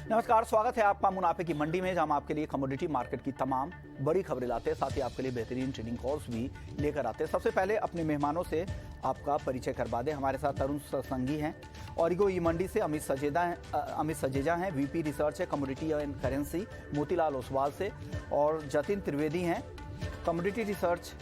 नमस्कार, स्वागत है आपका मुनाफे की मंडी में, जहां हम आपके लिए कमोडिटी मार्केट की तमाम बड़ी खबरें लाते हैं, साथ ही आपके लिए बेहतरीन ट्रेडिंग कॉल्स भी लेकर आते हैं। सबसे पहले अपने मेहमानों से आपका परिचय करवा दें। हमारे साथ तरुण सत्संगी हैं, ऑरिगो ई मंडी से अमित सजेजा हैं, वीपी रिसर्च है commodity and currency Motilal Oswal से, और जतिन त्रिवेदी हैं कमोडिटी रिसर्च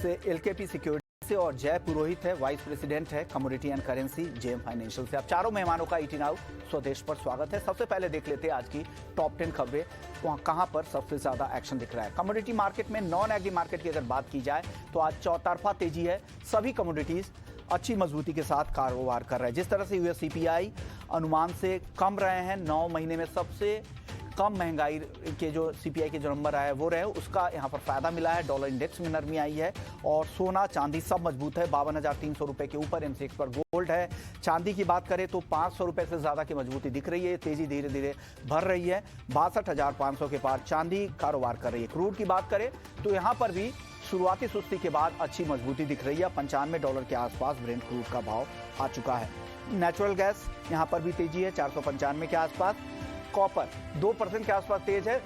से एलकेपी सिक्योरिटी से, और जय पुरोहित है वाइस प्रेसिडेंट है commodity and currency JM financial से। आप चारों मेहमानों का ईटी नाउ स्वदेश पर स्वागत है। सबसे पहले देख लेते हैं आज की टॉप 10 खबरें, वहाँ कहाँ पर सबसे ज्यादा एक्शन दिख रहा है। कमोडिटी मार्केट में नॉन एग्री मार्केट की अगर बात की जाए तो आज चौतरफा तेजी है। सभी कमोडिटीज अच्छी मजबूती के साथ कारोबार कर रहे हैं। जिस तरह से यूएस सीपीआई अनुमान से कम रहे हैं, 9 महीने में सबसे कम महंगाई के जो सीपीआई के जो नंबर आए वो रहे, उसका यहाँ पर फायदा मिला है। डॉलर इंडेक्स में नरमी आई है और सोना चांदी सब मजबूत है। 52,300 रुपए के ऊपर एमसीएक्स पर गोल्ड है। चांदी की बात करें तो 500 रुपए से ज्यादा की मजबूती दिख रही है, तेजी धीरे धीरे बढ़ रही है। 62,500 के पार चांदी कारोबार कर रही है। क्रूड की बात करें तो यहाँ पर भी शुरुआती सुस्ती के बाद अच्छी मजबूती दिख रही है। $95 के आसपास ब्रेंट क्रूड का भाव आ चुका है। नेचुरल गैस यहाँ पर भी तेजी है, 495 के आसपास। कॉपर 2% के आसपास तेज है,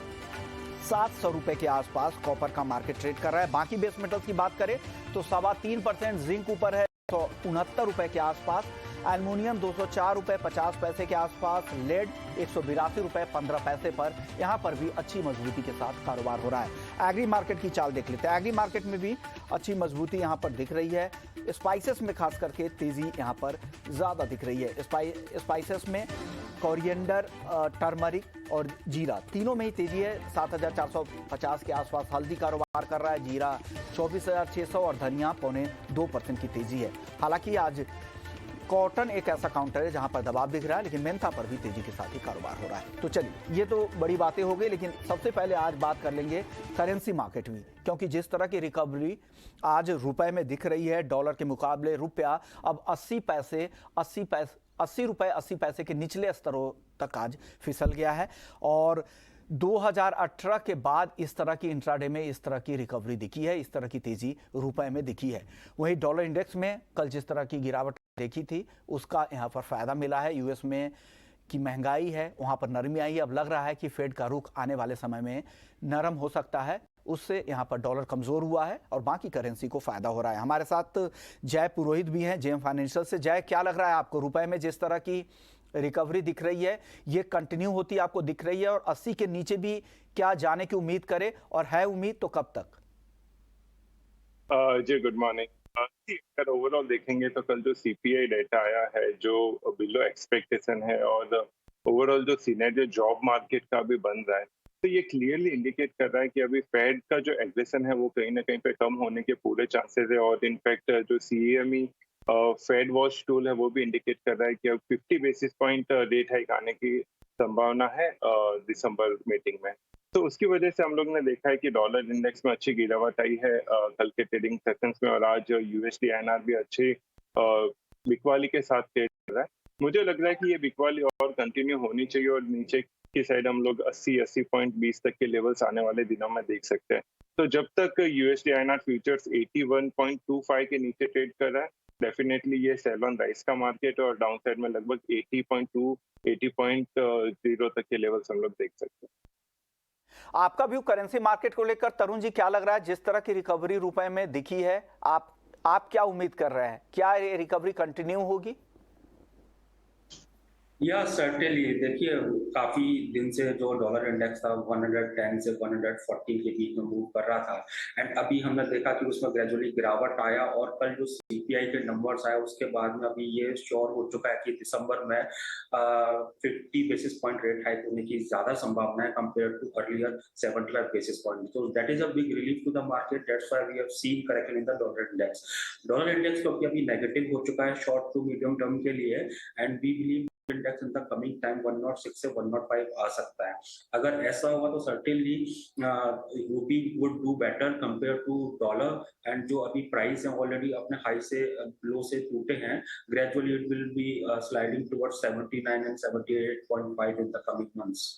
700 रुपए के आसपास कॉपर का मार्केट ट्रेड कर रहा है। बाकी बेस मेटल्स की बात करें तो 3.25% जिंक ऊपर है, 169 रुपए के आसपास। एल्युमिनियम 204 रुपए 50 पैसे के आसपास। लेड 182 रुपए 15 पैसे पर, यहाँ पर भी अच्छी मजबूती के साथ कारोबार हो रहा है। एग्री मार्केट की चाल देख लेते हैं। एग्री मार्केट में भी अच्छी मजबूती यहाँ पर दिख रही है। स्पाइसेस में खास करके तेजी यहाँ पर ज्यादा दिख रही है। स्पाइसेस में कोरिएंडर, टर्मरिक और जीरा तीनों में ही तेजी है। 7,450 के आसपास हल्दी कारोबार कर रहा है। जीरा 24,600 और धनिया 0.25% की तेजी है। हालांकि आज कॉटन एक ऐसा काउंटर है जहां पर दबाव दिख रहा है, लेकिन मेंथा पर भी तेजी के साथ ही कारोबार हो रहा है। तो चलिए, ये तो बड़ी बातें हो गई, लेकिन सबसे पहले आज बात कर लेंगे करेंसी मार्केट में, क्योंकि जिस तरह की रिकवरी आज रुपए में दिख रही है, डॉलर के मुकाबले रुपया अब 80 रुपए 80 पैसे के निचले स्तरों तक आज फिसल गया है। और 2018 के बाद इस तरह की इंट्राडे में इस तरह की रिकवरी दिखी है, इस तरह की तेजी रुपए में दिखी है। वहीं डॉलर इंडेक्स में कल जिस तरह की गिरावट देखी थी, उसका यहाँ पर फायदा मिला है। यूएस में की महंगाई है, वहां पर नरमी आई है। अब लग रहा है कि फेड का रुख आने वाले समय में नरम हो सकता है, उससे यहाँ पर डॉलर कमजोर हुआ है और बाकी करेंसी को फायदा हो रहा है। हमारे साथ जय पुरोहित भी हैं जेएम फाइनेंशियल से। जय, क्या लग रहा है आपको, रुपए में जिस तरह की रिकवरी दिख रही है, ये कंटिन्यू होती आपको दिख रही है, और 80 के नीचे भी क्या जाने की उम्मीद करे, और है उम्मीद तो कब तक? जी गुड मॉर्निंग। अगर ओवरऑल देखेंगे तो कल जो सीपीआई डेटा आया है जो बिलो एक्सपेक्टेशन है, और ओवरऑल जो सिनेरियो जॉब मार्केट का भी बन रहा है, तो ये क्लियरली इंडिकेट कर रहा है कि अभी फेड का जो एग्रेशन है वो कहीं ना कहीं पे कम होने के पूरे चांसेस है। और इनफैक्ट जो सीएमई फेड वॉच टूल है वो भी इंडिकेट कर रहा है कि अब 50 बेसिस पॉइंट रेट हाइक आने की संभावना है दिसंबर मीटिंग में। तो उसकी वजह से हम लोग ने देखा है कि डॉलर इंडेक्स में अच्छी गिरावट आई है कल के ट्रेडिंग सेशंस में, और आज यूएसडी आईएनआर भी अच्छी बिकवाली के साथ ट्रेड कर रहा है। मुझे लग रहा है कि ये बिकवाली और कंटिन्यू होनी चाहिए, और नीचे की साइड हम लोग 80.20 तक के लेवल्स आने वाले दिनों में देख सकते हैं। तो जब तक यूएसडी आईएनआर फ्यूचर्स 81.25 के नीचे ट्रेड कर रहा है, डेफिनेटली ये सेल ऑन राइस का मार्केट है, और डाउन साइड में लगभग 80.2 80.0 तक के लेवल्स हम लोग देख सकते हैं। आपका व्यू करेंसी मार्केट को लेकर तरुण जी क्या लग रहा है? जिस तरह की रिकवरी रुपए में दिखी है, आप क्या उम्मीद कर रहे हैं? क्या ये रिकवरी कंटिन्यू होगी? या सर्टेनली देखिए, काफी दिन से जो डॉलर इंडेक्स था 110 से 114 के बीच में मूव कर रहा था, एंड अभी हमने देखा कि उसमें ग्रेजुअली गिरावट आया, और कल जो सीपीआई के नंबर्स आए उसके बाद में अभी ये श्योर हो चुका है कि दिसंबर में 50 बेसिस पॉइंट रेट हाइक होने की ज्यादा संभावना है compare to earlier 75 basis point. तो that is a big relief to the market. That's why we have seen correction in the dollar index. Dollar index क्योंकि अभी नेगेटिव हो चुका है शॉर्ट टू मीडियम टर्म के लिए, and we believe index in the coming time 106 से 105 आ सकता है। अगर ऐसा होगा तो certainly rupee would do better compare to dollar, and जो अभी प्राइस है ऑलरेडी अपने हाई से लो से टूटे हैं, gradually it will be sliding towards 79 and 78.5 in the coming months.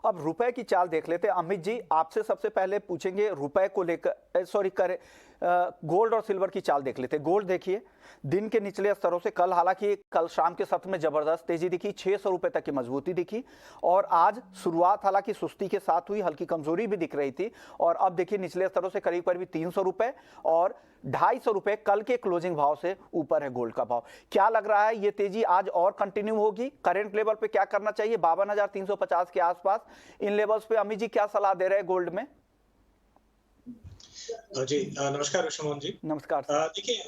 अब रुपए की चाल देख लेते हैं। अमित जी, आपसे सबसे पहले पूछेंगे रुपए को लेकर, गोल्ड और सिल्वर की चाल देख लेते हैं। गोल्ड देखिए, दिन के निचले स्तरों से कल, हालांकि कल शाम के सत्र में जबरदस्त तेजी दिखी, 600 रुपए तक की मजबूती दिखी, और आज शुरुआत हालांकि सुस्ती के साथ हुई, हल्की कमजोरी भी दिख रही थी, और अब देखिए निचले स्तरों से करीब करीब 300 रुपए और 250 रुपए कल के क्लोजिंग भाव से ऊपर है गोल्ड का भाव। क्या लग रहा है ये तेजी आज और कंटिन्यू होगी? करंट लेवल पे क्या करना चाहिए? 52,350 के आसपास इन लेवल्स पे अमित जी क्या सलाह दे रहे हैं गोल्ड में? जी नमस्कार ऋषिमोहन जी। नमस्कार। देखिए,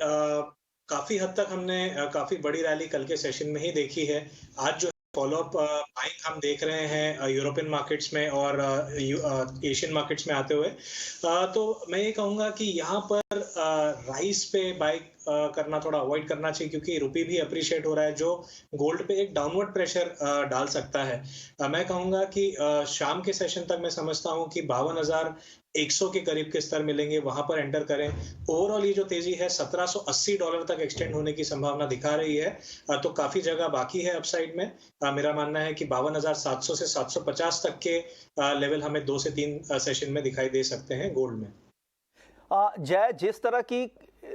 काफी हद तक हमने काफी बड़ी रैली कल के सेशन में ही देखी है। आज जो फॉलोअप बाइंग हम देख रहे हैं यूरोपियन मार्केट्स में और एशियन मार्केट्स में आते हुए, तो मैं ये कहूंगा कि यहाँ पर राइस पे बाय करना थोड़ा अवॉइड करना चाहिए, क्योंकि रुपी भी अप्रिशिएट हो रहा है, जो गोल्ड पे एक डाउनवर्ड प्रेशर डाल सकता है। मैं कहूंगा कि शाम के सेशन तक मैं समझता हूं कि 52,100 के करीब के स्तर मिलेंगे, वहां पर एंटर करें। ओवरऑल ये जो तेजी है $1780 तक एक्सटेंड होने की संभावना दिखा रही है, तो काफी जगह बाकी है अपसाइड में। मेरा मानना है कि 52,700 से 750 तक के लेवल हमें 2 से 3 सेशन में दिखाई दे सकते हैं गोल्ड में। जय, जिस तरह की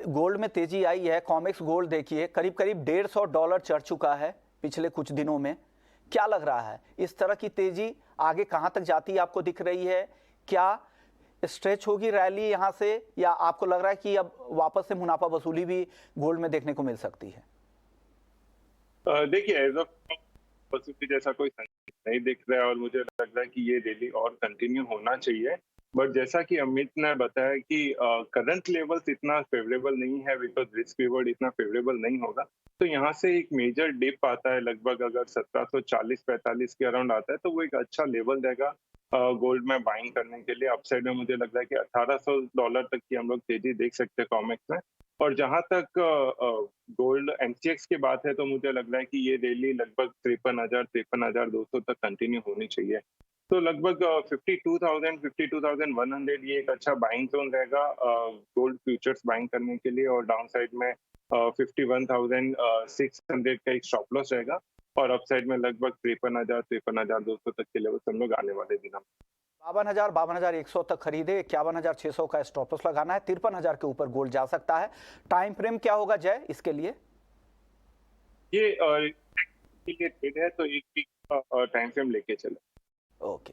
गोल्ड में तेजी आई है, कॉमेक्स गोल्ड देखिए करीब करीब $150 चढ़ चुका है पिछले कुछ दिनों में। क्या लग रहा है इस तरह की तेजी आगे कहां तक जाती है आपको दिख रही है? क्या स्ट्रेच होगी रैली यहां से, या आपको लग रहा है कि अब वापस से मुनाफा वसूली भी गोल्ड में देखने को मिल सकती है? देखिए, एज ऑफ वसूली जैसा कोई संकेत नहीं दिख रहा है और मुझे लग रहा है कि ये रैली और कंटिन्यू होना चाहिए। बट जैसा कि अमित ने बताया कि करंट लेवल्स इतना फेवरेबल नहीं है, बिकॉज रिस्क रिवॉर्ड इतना फेवरेबल नहीं होगा, तो यहाँ से एक मेजर डिप आता है लगभग, अगर 1740-45 के अराउंड आता है तो वो एक अच्छा लेवल देगा गोल्ड में बाइंग करने के लिए। अपसाइड में मुझे लग रहा है कि $1800 तक की हम लोग तेजी देख सकते हैं कॉमेक्स में। और जहां तक गोल्ड एमसीएक्स की बात है, तो मुझे लग रहा है कि ये रैली लगभग 53,200 तक कंटिन्यू होनी चाहिए। तो लगभग 52,100 ये एक अच्छा बाइंग जोन रहेगा गोल्ड फ्यूचर्स बाइंग करने के लिए, और डाउन साइड में 51,600 का एक स्टॉप लॉस रहेगा, और अपसाइड में लगभग 53,200 तक के लेवल हम लोग आने वाले दिनों में। 52,100 तक खरीदे, 51,600 का स्टॉप लॉस लगाना है, 53,000 के ऊपर गोल्ड जा सकता है। टाइम फ्रेम क्या होगा जय इसके लिए? ये ट्रेड है, तो एक वीक टाइम फ्रेम लेके चले। ओके,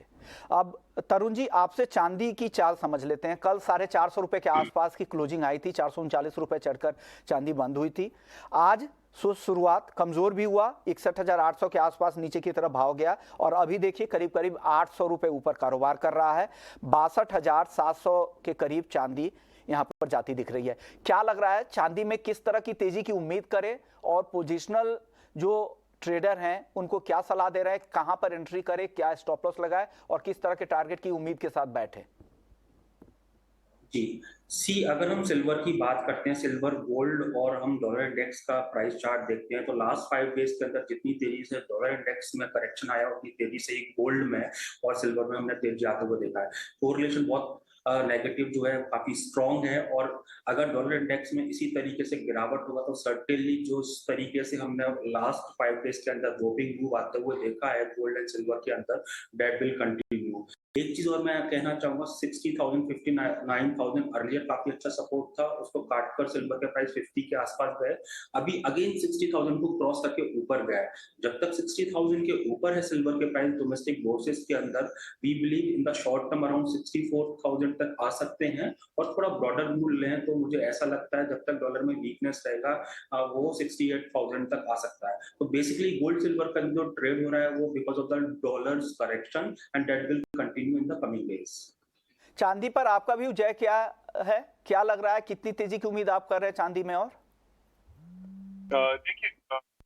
अब तरुण जी आपसे चांदी की चाल समझ लेते हैं। कल 450 रुपए के आसपास की क्लोजिंग आई थी, 439 रुपए चढ़कर चांदी बंद हुई थी। आज शुरुआत कमजोर भी हुआ, 61,800 के आसपास नीचे की तरफ भाव गया, और अभी देखिए करीब करीब 800 रुपए ऊपर कारोबार कर रहा है। 62,700 के करीब चांदी यहां पर जाती दिख रही है। क्या लग रहा है चांदी में किस तरह की तेजी की उम्मीद करें, और पोजिशनल जो ट्रेडर हैं उनको क्या सलाह दे रहे हैं, कहां पर एंट्री करें, क्या स्टॉप लॉस लगाए, और किस तरह के टारगेट की उम्मीद के साथ बैठे? जी, अगर हम सिल्वर की बात करते हैं, सिल्वर, गोल्ड और हम डॉलर इंडेक्स का प्राइस चार्ट देखते हैं, तो लास्ट 5 डेज के अंदर जितनी तेजी से डॉलर इंडेक्स में करेक्शन आया, उतनी तेजी से ही गोल्ड में और सिल्वर में हमने तेजी आते हुए देखा है। कोरिलेशन बहुत नेगेटिव जो है काफी स्ट्रॉन्ग है, और अगर डॉलर इंडेक्स में इसी तरीके से गिरावट होगा तो सर्टेनली जो तरीके से हमने लास्ट 5 डेज के अंदर ड्रॉपिंग मूव आते हुए देखा है गोल्ड एंड सिल्वर के अंदर, दैट विल कंटिन्यू। एक चीज और मैं कहना चाहूंगा, 60,000, 59,000 अर्लियर काफी अच्छा सपोर्ट था, उसको काटकर सिल्वर के प्राइस 50 के आसपास गए, अभी अगेन 60,000 को क्रॉस करके ऊपर गए। जब तक 60,000 के ऊपर है सिल्वर के प्राइस डोमेस्टिक बोर्सेस के अंदर, we believe in the short term around 64,000 तक आ सकते हैं, और थोड़ा ब्रॉडर व्यू लें तो मुझे ऐसा लगता है जब तक डॉलर में वीकनेस रहेगा वो 68,000 तक आ सकता है। तो बेसिकली गोल्ड सिल्वर का जो ट्रेड हो रहा है वो because of the dollars correction, and that will continue in the coming days. चांदी पर आपका व्यू जय क्या है? क्या लग रहा है, कितनी तेजी की उम्मीद आप कर रहे हैं चांदी में? और देखिए,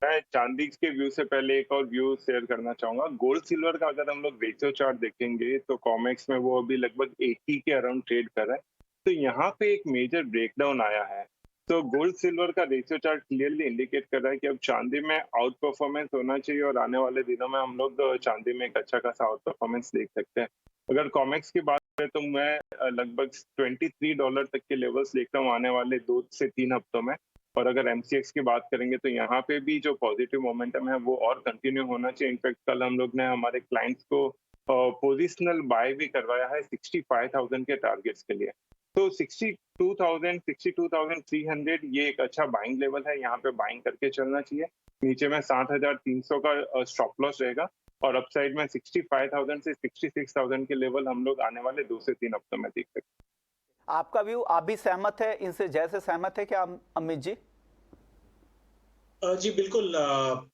मैं चांदी के व्यू से पहले एक और व्यू शेयर करना चाहूंगा। गोल्ड सिल्वर का अगर हम लोग रेशियो चार्ट देखेंगे तो कॉमेक्स में वो अभी लगभग 80 के अराउंड ट्रेड कर रहा है, तो यहाँ पे एक मेजर ब्रेकडाउन आया है। तो गोल्ड सिल्वर का रेशियो चार्ट क्लियरली इंडिकेट कर रहा है कि अब चांदी में आउट परफॉर्मेंस होना चाहिए, और आने वाले दिनों में हम लोग चांदी में एक अच्छा खासा आउट परफॉर्मेंस देख सकते हैं। अगर कॉमेक्स की बात करें तो मैं लगभग $23 तक के लेवल्स देख रहा हूँ आने वाले 2 से 3 हफ्तों में। और अगर एमसीएक्स की बात करेंगे तो यहाँ पे भी जो पॉजिटिव मोमेंटम है वो और कंटिन्यू होना चाहिए। इनफैक्ट कल हम लोग ने हमारे क्लाइंट्स को पोजिशनल बाय भी करवाया है 65,000 के टारगेट्स के लिए। तो 62,300 ये एक अच्छा बाइंग लेवल है, यहाँ पे बाइंग करके चलना चाहिए। नीचे में 7,300 का स्टॉप लॉस रहेगा और अपसाइड में 65,000 से 66,000 के लेवल हम लोग आने वाले 2 से 3 हफ्तों में देख सकते हैं। आपका व्यू, आप भी सहमत है इनसे, जैसे सहमत है क्या अमित जी? जी बिल्कुल।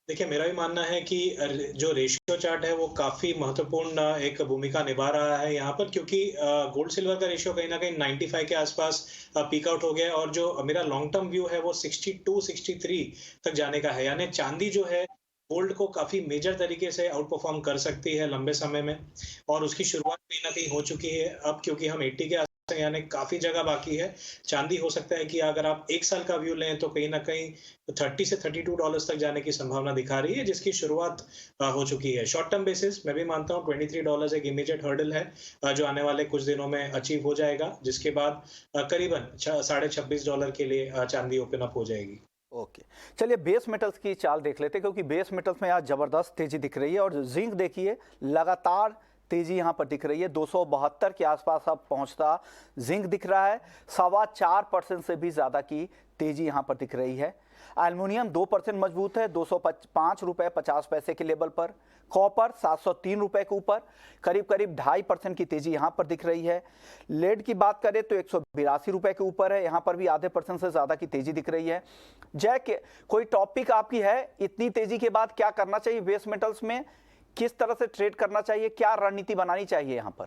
देखिए, मेरा भी मानना है कि जो रेशियो चार्ट है वो काफी महत्वपूर्ण एक भूमिका निभा रहा है यहाँ पर, क्योंकि गोल्ड सिल्वर का रेशियो कहीं ना कहीं 95 के आसपास पीक आउट हो गया है और जो मेरा लॉन्ग टर्म व्यू है वो 62-63 तक जाने का है। यानी चांदी जो है गोल्ड को काफी मेजर तरीके से आउट परफॉर्म कर सकती है लंबे समय में, और उसकी शुरुआत कहीं ना कहीं हो चुकी है अब, क्योंकि हम 80 के यानी काफी जगह बाकी है। चांदी हो सकता है कि अगर आप 1 साल का व्यू लें तो कहीं ना कहीं 30 से 32 डॉलर्स तक जाने की संभावना दिखा रही है, जिसकी शुरुआत हो चुकी है। शॉर्ट टर्म बेसिस मैं भी मानता हूं 23 डॉलर्स एक इमीडिएट हर्डल है जो आने वाले कुछ दिनों में अचीव हो जाएगा, जिसके बाद करीबन $26.5 के लिए चांदी ओपन अप हो जाएगी। ओके, चलिए बेस मेटल्स की चाल देख लेते हैं, क्योंकि बेस मेटल्स में आज जबरदस्त तेजी दिख रही है और जिंक देखिए लगातार तेजी यहां पर दिख रही है। 272 के आसपास अब पहुंचता जिंक दिख रहा है। 4.25% से भी ज्यादा की तेजी यहां पर दिख रही है। एल्युमिनियम 2% मजबूत है, 205 रुपए 50 पैसे के लेवल पर। कॉपर 703 रुपए के ऊपर, करीब करीब 2.5% की तेजी यहां पर दिख रही है। लेड की बात करें तो 182 रुपए के ऊपर है, यहां पर भी आधे % से ज्यादा की तेजी दिख रही है। जय, कोई टॉपिक आपकी है इतनी तेजी के बाद क्या करना चाहिए बेस मेटल्स में, किस तरह से ट्रेड करना चाहिए, क्या रणनीति बनानी चाहिए यहां पर?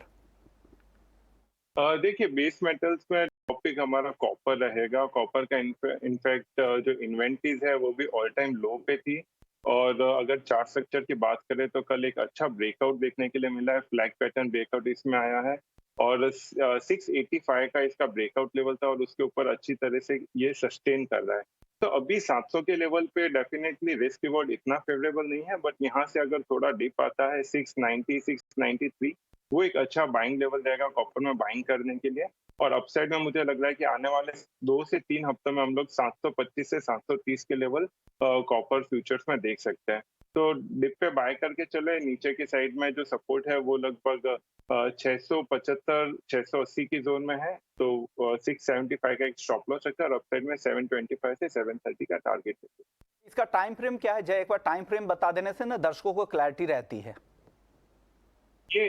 देखिए, बेस मेटल्स में टॉपिक हमारा कॉपर रहेगा। कॉपर का इनफैक्ट जो इन्वेंटरीज है वो भी ऑल टाइम लो पे थी, और अगर चार्ट स्ट्रक्चर की बात करें तो कल एक अच्छा ब्रेकआउट देखने के लिए मिला है। फ्लैग पैटर्न ब्रेकआउट इसमें आया है और 685 का इसका ब्रेकआउट लेवल था और उसके ऊपर अच्छी तरह से ये सस्टेन कर रहा है। तो अभी 700 के लेवल पे डेफिनेटली रिस्क रिवॉर्ड इतना फेवरेबल नहीं है, बट यहाँ से अगर थोड़ा डिप आता है 690 693, वो एक अच्छा बाइंग लेवल रहेगा कॉपर में बाइंग करने के लिए। और अपसाइड में मुझे लग रहा है कि आने वाले 2 से 3 हफ्तों में हम लोग 725 से 730 के लेवल कॉपर फ्यूचर्स में देख सकते हैं। तो डिप पे बाय करके चले। नीचे की साइड में जो सपोर्ट है वो लगभग 675 680 की जोन में है, तो 675 का एक स्टॉप लॉस रखा है और अपसाइड में 725 से 730 का टारगेट है। इसका टाइम फ्रेम क्या है जय? एक बार टाइम फ्रेम बता देने से ना दर्शकों को क्लैरिटी रहती है। ये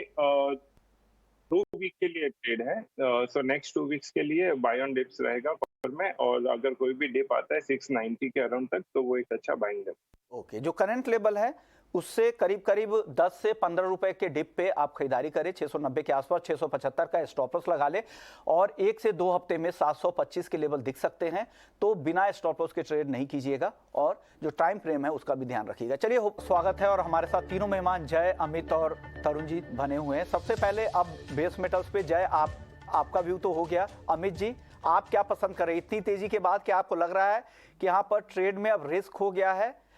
2 वीक के लिए ट्रेड है, सो नेक्स्ट 2 वीक्स के लिए बाय ऑन डिप्स रहेगा कॉपर में, और अगर कोई भी डिप आता है 690 के अराउंड तक तो वो एक अच्छा बाइंग है। ओके, जो करंट लेवल है उससे करीब करीब 10 से 15 रुपए के डिप पे आप खरीदारी करें। 690 के आसपास 675 का स्टॉप लॉस लगा ले और 1 से 2 हफ्ते में 725 के लेवल दिख सकते हैं, तो बिना स्टॉप लॉस के ट्रेड नहीं कीजिएगा और जो टाइम फ्रेम है उसका भी ध्यान रखिएगा। चलिए, स्वागत है और हमारे साथ तीनों मेहमान जय, अमित और तरुण जी बने हुए हैं। सबसे पहले अब बेस मेटल्स पे जय, आपका व्यू तो हो गया। अमित जी, आप क्या पसंद करें इतनी तेजी के बाद? क्या आपको लग रहा है कि यहाँ पर ट्रेड में अब रिस्क हो गया है,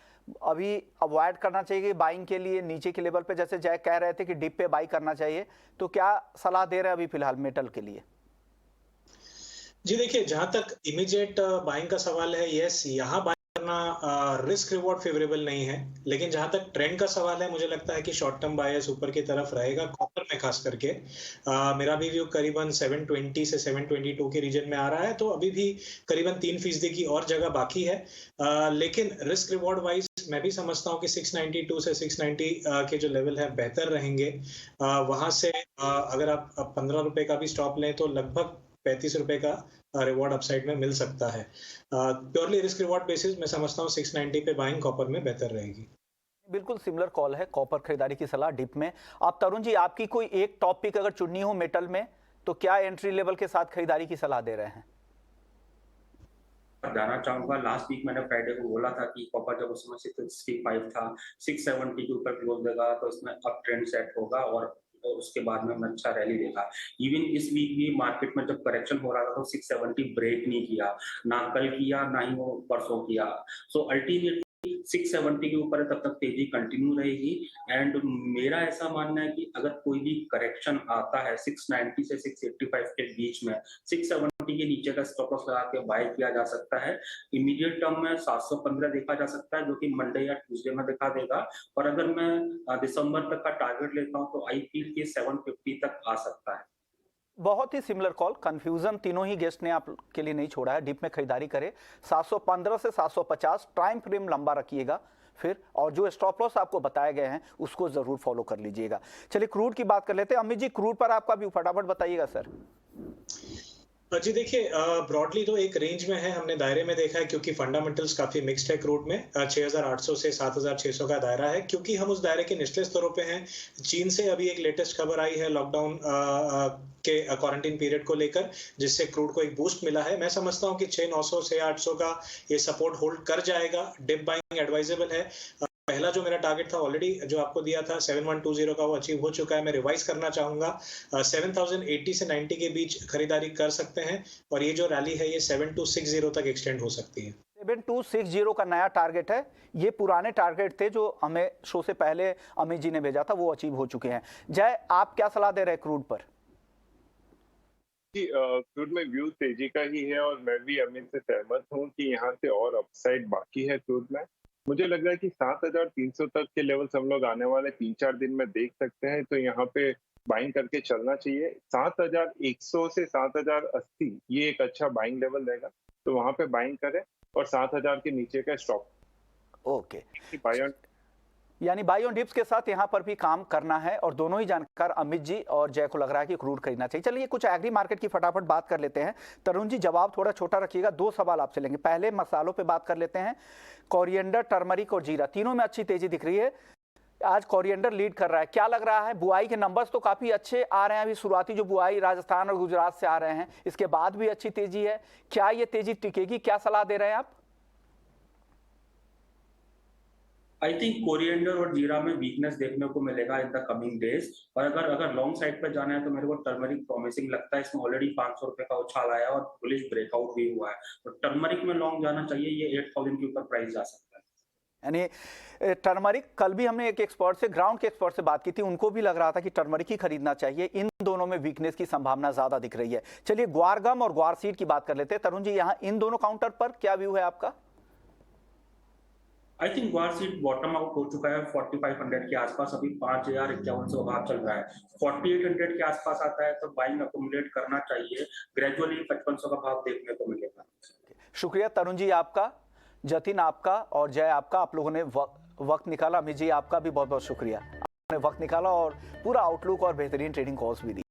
अभी अवॉइड करना चाहिए बाइंग के लिए नीचे के लेवल पे? जैसे जय कह रहे थे कि डिप पे बाई करना चाहिए, तो क्या सलाह दे रहे हैं अभी फिलहाल मेटल के लिए? जी देखिए, जहां तक इमीडिएट बाइंग का सवाल है, यस, यहाँ बाइंग करना रिस्क रिवॉर्ड फेवरेबल नहीं है, लेकिन जहां तक ट्रेंड का सवाल है, मुझे लगता है कि शॉर्ट टर्म बायस ऊपर की तरफ रहेगा कॉपर में खास करके। मेरा भी व्यू करीबन 720 से 722 के रीजन में आ रहा है, तो अभी भी करीबन 3% की और जगह बाकी है। लेकिन रिस्क रिवॉर्ड वाइज मैं भी समझता हूँ कि 692 से 690 के जो लेवल है बेहतर रहेंगे। वहां से अगर आप 15 रुपए का भी स्टॉप लें तो लगभग 35 रुपए का रिवॉर्ड अपसाइड में मिल सकता है। प्योरली रिस्क रिवॉर्ड बेसिस मैं समझता हूँ 690 पे बाइंग कॉपर में बेहतर रहेगी। बिल्कुल सिमिलर कॉल है, कॉपर खरीदारी की सलाह डिप में। आप तरुण जी, आपकी कोई एक टॉपिक अगर चुननी हो मेटल में, तो क्या एंट्री लेवल के साथ खरीदारी की सलाह दे रहे हैं? जाना चाहूंगा, लास्ट वीक मैंने फ्राइडे को बोला था कि कॉपर जब उस समय 665 था, 670 के ऊपर क्लोज देगा तो इसमें अप ट्रेंड सेट होगा और उसके बाद में हमने अच्छा रैली देखा। इवन इस वीक भी मार्केट में जब करेक्शन हो रहा था तो 670 ब्रेक नहीं किया, ना कल किया ना ही वो परसों किया। सो अल्टीमेटली 670 के ऊपर तब तक तेजी कंटिन्यू रहेगी। एंड मेरा ऐसा मानना है कि अगर कोई भी करेक्शन आता है 690 से 685 के बीच में, 670 के नीचे का स्टॉप लॉस लगा के बाय किया जा सकता है। इमीडिएट टर्म में 715 देखा जा सकता है, जो कि मंडे या ट्यूसडे में दिखा देगा। और अगर मैं दिसंबर तक का टारगेट लेता हूं तो आई फील कि 750 तक आ सकता है। बहुत ही सिमिलर कॉल, कंफ्यूजन तीनों ही गेस्ट ने आपके लिए नहीं छोड़ा है। डिप में खरीदारी करें 715 से 750, टाइम फ्रेम लंबा रखिएगा फिर, और जो स्टॉप लॉस आपको बताए गए हैं उसको जरूर फॉलो कर लीजिएगा। चलिए क्रूड की बात कर लेते हैं। अमित जी, क्रूड पर आपका भी फटाफट बताइएगा सर। जी देखिए, ब्रॉडली तो एक रेंज में है, हमने दायरे में देखा है क्योंकि फंडामेंटल्स काफी मिक्स्ड है क्रूड में। 6800 से 7600 का दायरा है क्योंकि हम उस दायरे के निचले स्तरों पे हैं। चीन से अभी एक लेटेस्ट खबर आई है लॉकडाउन के क्वारंटीन पीरियड को लेकर, जिससे क्रूड को एक बूस्ट मिला है। मैं समझता हूं कि 6900 से 800 का ये सपोर्ट होल्ड कर जाएगा। डिप बाइंग एडवाइजेबल है। पहला जो मेरा टारगेट था ऑलरेडी जो आपको दिया था 7120 का, वो अचीव हो चुका है। मैं रिवाइज करना चाहूंगा, 7080 से 90 के बीच खरीदारी कर सकते हैं और ये जो रैली है ये 7260 तक एक्सटेंड हो सकती है। 7260 का नया टारगेट है। ये पुराने टारगेट थे जो हमें शो से पहले अमित जी ने भेजा था, वो अचीव हो चुके हैं। जय, आप क्या सलाह दे रहे हैं क्रूड पर? जी, क्रूड में व्यू तेजी का ही है और मैं भी अमित से सहमत हूँ कि यहाँ से और अपसाइड बाकी है क्रूड में। मुझे लग रहा है कि 7300 तक के लेवल्स हम लोग आने वाले 3-4 दिन में देख सकते हैं, तो यहाँ पे बाइंग करके चलना चाहिए। 7100 से 7080 ये एक अच्छा बाइंग लेवल रहेगा, तो वहां पे बाइंग करें और 7000 के नीचे का स्टॉप। ओके, बाय ऑन यानी बाई ऑन डिप्स के साथ यहाँ पर भी काम करना है, और दोनों ही जानकार अमित जी और जय को लग रहा है कि क्रूड खरीदना चाहिए। चलिए कुछ एग्री मार्केट की फटाफट बात कर लेते हैं। तरुण जी, जवाब थोड़ा छोटा रखिएगा, 2 सवाल आपसे लेंगे। पहले मसालों पे बात कर लेते हैं। कोरिएंडर, टर्मरिक और जीरा, तीनों में अच्छी तेजी दिख रही है। आज कोरिएंडर लीड कर रहा है, क्या लग रहा है? बुआई के नंबर्स तो काफी अच्छे आ रहे हैं, अभी शुरुआती जो बुआई राजस्थान और गुजरात से आ रहे हैं, इसके बाद भी अच्छी तेजी है। क्या ये तेजी टिकेगी? क्या सलाह दे रहे हैं आप? आई थिंक कोरिएंडर और जीरा में वीकनेस देखने को मिलेगा इन द कमिंग डेज। और अगर लॉन्ग साइड पे जाना है तो मेरे को टर्मरिक प्रॉमिसिंग लगता है। इसमें ऑलरेडी 500 रुपए का उछाल आया और बुलिश ब्रेकआउट भी हुआ है, तो टर्मरिक में लॉन्ग जाना चाहिए। ये 8000 के ऊपर प्राइस जा सकता है। यानी टर्मरिक, कल भी हमने एक एक्सपर्ट से, ग्राउंड के एक्सपर्ट से बात की थी, उनको भी लग रहा था कि टर्मरिक ही खरीदना चाहिए। इन दोनों में वीकनेस की संभावना ज्यादा दिख रही है। चलिए ग्वार गम और ग्वार सीड की बात कर लेते हैं। तरुण जी, यहाँ इन दोनों काउंटर पर क्या व्यू है आपका? आई थिंक ग्वार सीड बॉटम आउट हो चुका है 4500 के आसपास। अभी 5051 से भाव चल रहा है। 4800 के आसपास आता है तो बाइंग अकोमोडेट करना चाहिए। ग्रेजुअली 5500 का भाव देखने को मिलेगा। शुक्रिया तरुण जी आपका, जतिन आपका और जय आपका, आप लोगों ने वक्त निकाला। अमित जी आपका भी बहुत बहुत शुक्रिया, आपने वक्त निकाला और पूरा आउटलुक और बेहतरीन ट्रेडिंग कॉल्स भी दी।